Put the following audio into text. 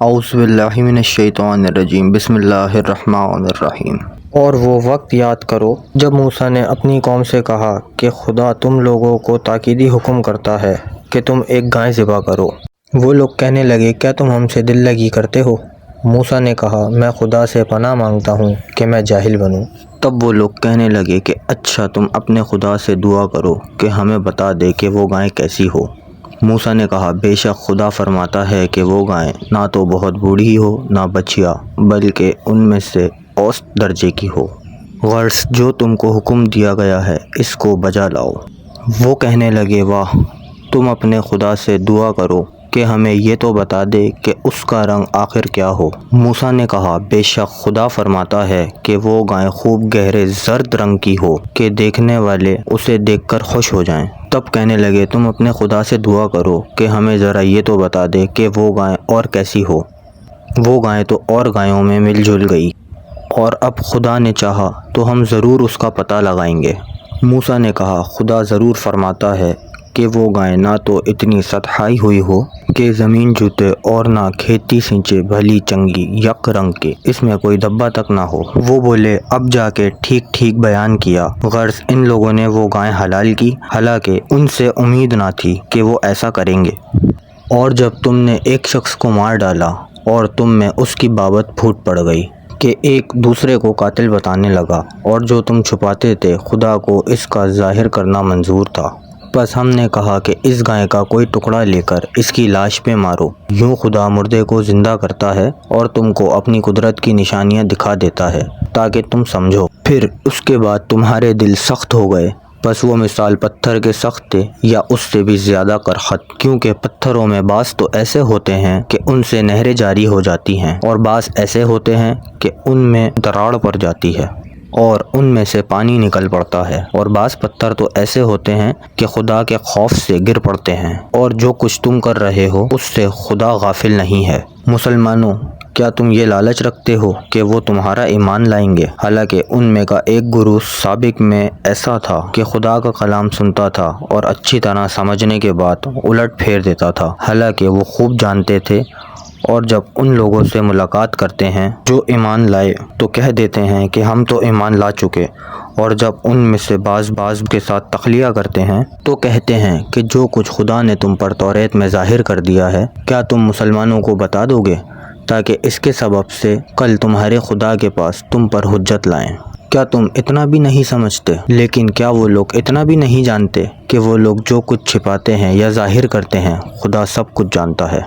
اعوذ باللہ من الشیطان الرجیم، بسم اللہ الرحمن الرحیم۔ اور وہ وقت یاد کرو جب موسیٰ نے اپنی قوم سے کہا کہ خدا تم لوگوں کو تاکیدی حکم کرتا ہے کہ تم ایک گائے ذبح کرو۔ وہ لوگ کہنے لگے، کیا تم ہم سے دل لگی کرتے ہو؟ موسیٰ نے کہا، میں خدا سے پناہ مانگتا ہوں کہ میں جاہل بنوں۔ تب وہ لوگ کہنے لگے کہ اچھا تم اپنے خدا سے دعا کرو کہ ہمیں بتا دے کہ وہ گائے کیسی ہو۔ موسیٰ نے کہا، بے شک خدا فرماتا ہے کہ وہ گائے نہ تو بہت بوڑھی ہو نہ بچیا، بلکہ ان میں سے اوسط درجے کی ہو۔ غرض جو تم کو حکم دیا گیا ہے اس کو بجا لاؤ۔ وہ کہنے لگے، واہ، تم اپنے خدا سے دعا کرو کہ ہمیں یہ تو بتا دے کہ اس کا رنگ آخر کیا ہو۔ موسیٰ نے کہا، بے شک خدا فرماتا ہے کہ وہ گائے خوب گہرے زرد رنگ کی ہو کہ دیکھنے والے اسے دیکھ کر خوش ہو جائیں۔ تب کہنے لگے، تم اپنے خدا سے دعا کرو کہ ہمیں ذرا یہ تو بتا دے کہ وہ گائے اور کیسی ہو۔ وہ گائے تو اور گایوں میں مل جل گئی، اور اب خدا نے چاہا تو ہم ضرور اس کا پتہ لگائیں گے۔ موسیٰ نے کہا، خدا ضرور فرماتا ہے کہ وہ گائے نہ تو اتنی سطحائی ہوئی ہو کہ زمین جوتے اور نہ کھیتی سینچے، بھلی چنگی یک رنگ کے، اس میں کوئی دھبا تک نہ ہو۔ وہ بولے، اب جا کے ٹھیک ٹھیک بیان کیا۔ غرض ان لوگوں نے وہ گائے حلال کی، حالانکہ ان سے امید نہ تھی کہ وہ ایسا کریں گے۔ اور جب تم نے ایک شخص کو مار ڈالا اور تم میں اس کی بابت پھوٹ پڑ گئی کہ ایک دوسرے کو قاتل بتانے لگا، اور جو تم چھپاتے تھے خدا کو اس کا ظاہر کرنا منظور تھا، بس ہم نے کہا کہ اس گائے کا کوئی ٹکڑا لے کر اس کی لاش پہ مارو۔ یوں خدا مردے کو زندہ کرتا ہے اور تم کو اپنی قدرت کی نشانیاں دکھا دیتا ہے تاکہ تم سمجھو۔ پھر اس کے بعد تمہارے دل سخت ہو گئے، بس وہ مثال پتھر کے سخت تھے یا اس سے بھی زیادہ کرخت، کیونکہ پتھروں میں بعض تو ایسے ہوتے ہیں کہ ان سے نہریں جاری ہو جاتی ہیں، اور بعض ایسے ہوتے ہیں کہ ان میں دراڑ پڑ جاتی ہے اور ان میں سے پانی نکل پڑتا ہے، اور بعض پتھر تو ایسے ہوتے ہیں کہ خدا کے خوف سے گر پڑتے ہیں، اور جو کچھ تم کر رہے ہو اس سے خدا غافل نہیں ہے۔ مسلمانوں، کیا تم یہ لالچ رکھتے ہو کہ وہ تمہارا ایمان لائیں گے، حالانکہ ان میں کا ایک گروہ سابق میں ایسا تھا کہ خدا کا کلام سنتا تھا اور اچھی طرح سمجھنے کے بعد الٹ پھیر دیتا تھا، حالانکہ وہ خوب جانتے تھے، اور جب ان لوگوں سے ملاقات کرتے ہیں جو ایمان لائے تو کہہ دیتے ہیں کہ ہم تو ایمان لا چکے، اور جب ان میں سے بعض کے ساتھ تخلیہ کرتے ہیں تو کہتے ہیں کہ جو کچھ خدا نے تم پر توریت میں ظاہر کر دیا ہے کیا تم مسلمانوں کو بتا دو گے، تاکہ اس کے سبب سے کل تمہارے خدا کے پاس تم پر حجت لائیں۔ کیا تم اتنا بھی نہیں سمجھتے؟ لیکن کیا وہ لوگ اتنا بھی نہیں جانتے کہ وہ لوگ جو کچھ چھپاتے ہیں یا ظاہر کرتے ہیں خدا سب کچھ جانتا ہے؟